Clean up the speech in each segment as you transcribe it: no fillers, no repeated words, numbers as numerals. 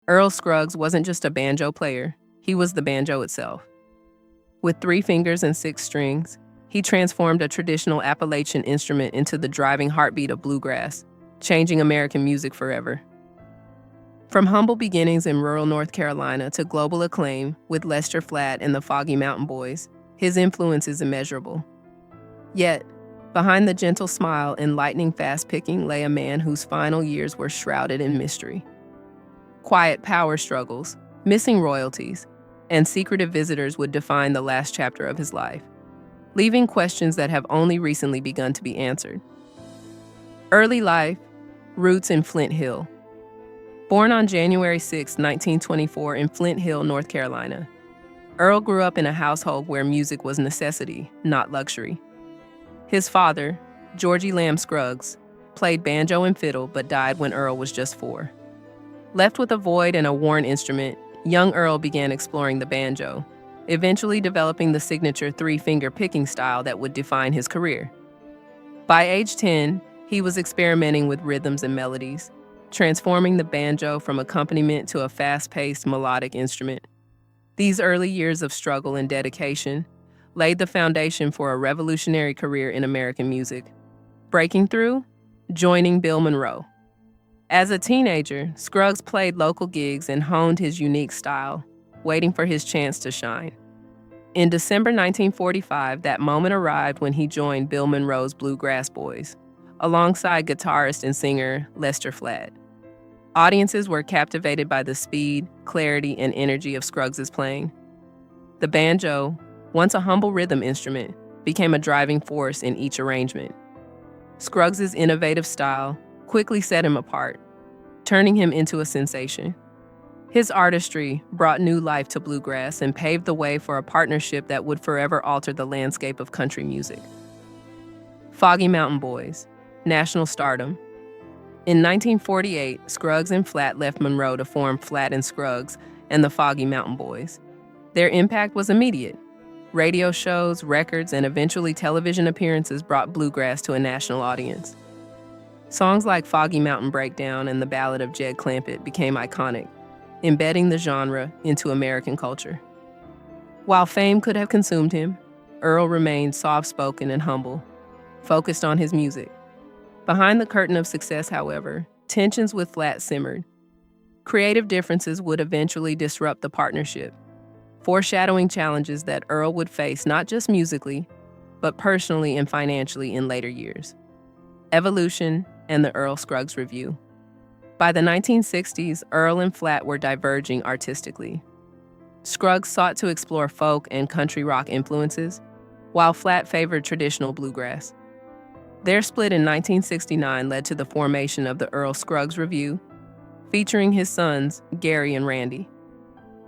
Earl Scruggs wasn't just a banjo player, he was the banjo itself. With 3 fingers and 6 strings, he transformed a traditional Appalachian instrument into the driving heartbeat of bluegrass, changing American music forever. From humble beginnings in rural North Carolina to global acclaim with Lester Flatt and the Foggy Mountain Boys, his influence is immeasurable. Yet, behind the gentle smile and lightning-fast picking lay a man whose final years were shrouded in mystery. Quiet power struggles, missing royalties, and secretive visitors would define the last chapter of his life, leaving questions that have only recently begun to be answered. Early life, roots in Flint Hill. Born on January 6, 1924 in Flint Hill, North Carolina, Earl grew up in a household where music was necessity, not luxury. His father, Georgie Lamb Scruggs, played banjo and fiddle but died when Earl was just 4. Left with a void and a worn instrument, young Earl began exploring the banjo, eventually developing the signature 3-finger picking style that would define his career. By age 10, he was experimenting with rhythms and melodies, transforming the banjo from accompaniment to a fast-paced melodic instrument. These early years of struggle and dedication laid the foundation for a revolutionary career in American music. Breaking through, joining Bill Monroe. As a teenager, Scruggs played local gigs and honed his unique style, waiting for his chance to shine. In December 1945, that moment arrived when he joined Bill Monroe's Bluegrass Boys, alongside guitarist and singer Lester Flatt. Audiences were captivated by the speed, clarity, and energy of Scruggs' playing. The banjo, once a humble rhythm instrument, became a driving force in each arrangement. Scruggs' innovative style quickly set him apart, turning him into a sensation. His artistry brought new life to bluegrass and paved the way for a partnership that would forever alter the landscape of country music. Foggy Mountain Boys, national stardom. In 1948, Scruggs and Flatt left Monroe to form Flatt and Scruggs and the Foggy Mountain Boys. Their impact was immediate. Radio shows, records, and eventually television appearances brought bluegrass to a national audience. Songs like Foggy Mountain Breakdown and the Ballad of Jed Clampett became iconic, embedding the genre into American culture. While fame could have consumed him, Earl remained soft-spoken and humble, focused on his music. Behind the curtain of success, however, tensions with Flatt simmered. Creative differences would eventually disrupt the partnership, foreshadowing challenges that Earl would face not just musically, but personally and financially in later years. Evolution and the Earl Scruggs Review. By the 1960s, Earl and Flatt were diverging artistically. Scruggs sought to explore folk and country rock influences, while Flatt favored traditional bluegrass. Their split in 1969 led to the formation of the Earl Scruggs Review, featuring his sons, Gary and Randy.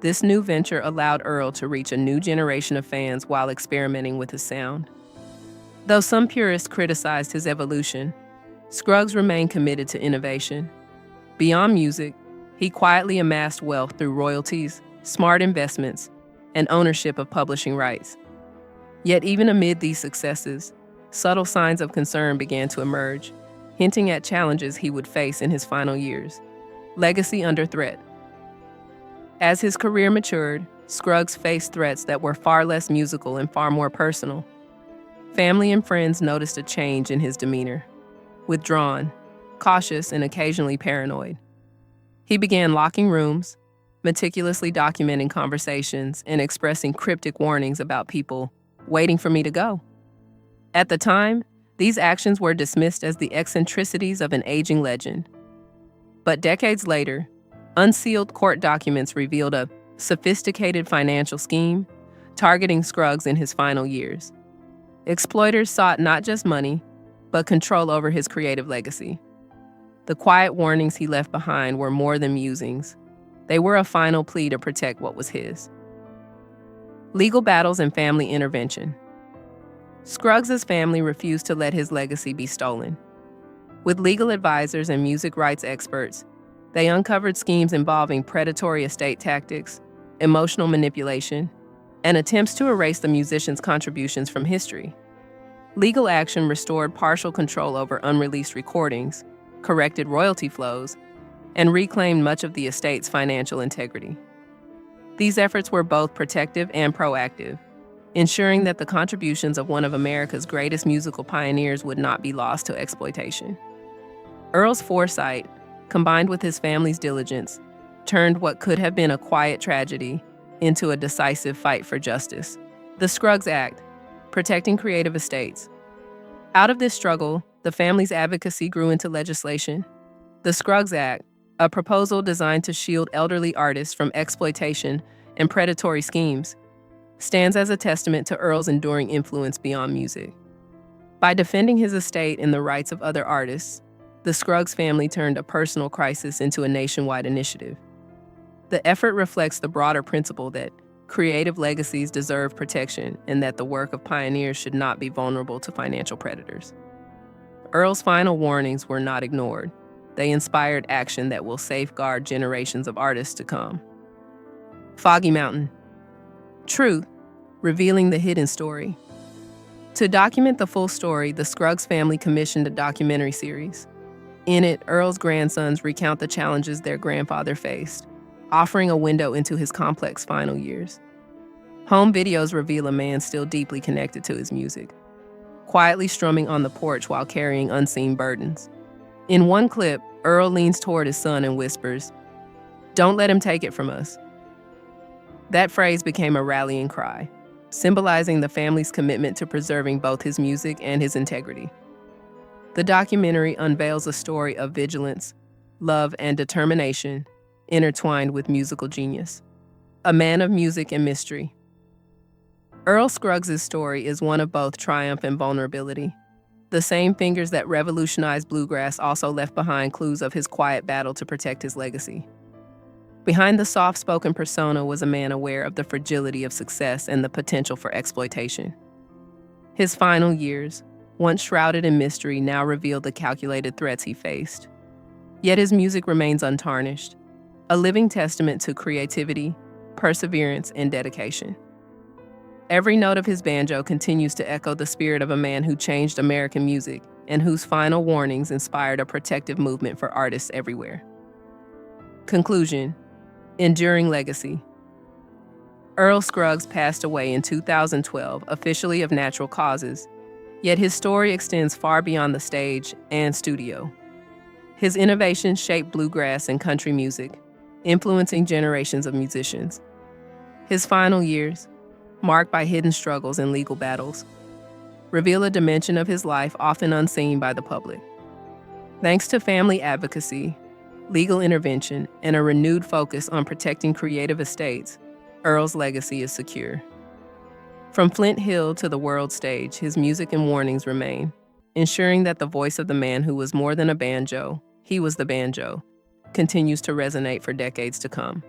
This new venture allowed Earl to reach a new generation of fans while experimenting with his sound. Though some purists criticized his evolution, Scruggs remained committed to innovation. Beyond music, he quietly amassed wealth through royalties, smart investments, and ownership of publishing rights. Yet even amid these successes, subtle signs of concern began to emerge, hinting at challenges he would face in his final years. Legacy under threat. As his career matured, Scruggs faced threats that were far less musical and far more personal. Family and friends noticed a change in his demeanor. Withdrawn, cautious, and occasionally paranoid. He began locking rooms, meticulously documenting conversations, and expressing cryptic warnings about people waiting for me to go. At the time, these actions were dismissed as the eccentricities of an aging legend. But decades later, unsealed court documents revealed a sophisticated financial scheme targeting Scruggs in his final years. Exploiters sought not just money, but control over his creative legacy. The quiet warnings he left behind were more than musings. They were a final plea to protect what was his. Legal battles and family intervention. Scruggs' family refused to let his legacy be stolen. With legal advisors and music rights experts, they uncovered schemes involving predatory estate tactics, emotional manipulation, and attempts to erase the musician's contributions from history. Legal action restored partial control over unreleased recordings, corrected royalty flows, and reclaimed much of the estate's financial integrity. These efforts were both protective and proactive, ensuring that the contributions of one of America's greatest musical pioneers would not be lost to exploitation. Earl's foresight, combined with his family's diligence, turned what could have been a quiet tragedy into a decisive fight for justice. The Scruggs Act, protecting creative estates. Out of this struggle, the family's advocacy grew into legislation. The Scruggs Act, a proposal designed to shield elderly artists from exploitation and predatory schemes, stands as a testament to Earl's enduring influence beyond music. By defending his estate and the rights of other artists, the Scruggs family turned a personal crisis into a nationwide initiative. The effort reflects the broader principle that creative legacies deserve protection and that the work of pioneers should not be vulnerable to financial predators. Earl's final warnings were not ignored. They inspired action that will safeguard generations of artists to come. Foggy Mountain. Truth, revealing the hidden story. To document the full story, the Scruggs family commissioned a documentary series. In it, Earl's grandsons recount the challenges their grandfather faced, offering a window into his complex final years. Home videos reveal a man still deeply connected to his music, quietly strumming on the porch while carrying unseen burdens. In one clip, Earl leans toward his son and whispers, "Don't let him take it from us." That phrase became a rallying cry, symbolizing the family's commitment to preserving both his music and his integrity. The documentary unveils a story of vigilance, love, and determination intertwined with musical genius. A man of music and mystery. Earl Scruggs' story is one of both triumph and vulnerability. The same fingers that revolutionized bluegrass also left behind clues of his quiet battle to protect his legacy. Behind the soft-spoken persona was a man aware of the fragility of success and the potential for exploitation. His final years, once shrouded in mystery, now revealed the calculated threats he faced. Yet his music remains untarnished, a living testament to creativity, perseverance, and dedication. Every note of his banjo continues to echo the spirit of a man who changed American music and whose final warnings inspired a protective movement for artists everywhere. Conclusion. Enduring legacy. Earl Scruggs passed away in 2012, officially of natural causes, yet his story extends far beyond the stage and studio. His innovations shaped bluegrass and country music, influencing generations of musicians. His final years, marked by hidden struggles and legal battles, reveal a dimension of his life often unseen by the public. Thanks to family advocacy, legal intervention, and a renewed focus on protecting creative estates, Earl's legacy is secure. From Flint Hill to the world stage, his music and warnings remain, ensuring that the voice of the man who was more than a banjo, he was the banjo, continues to resonate for decades to come.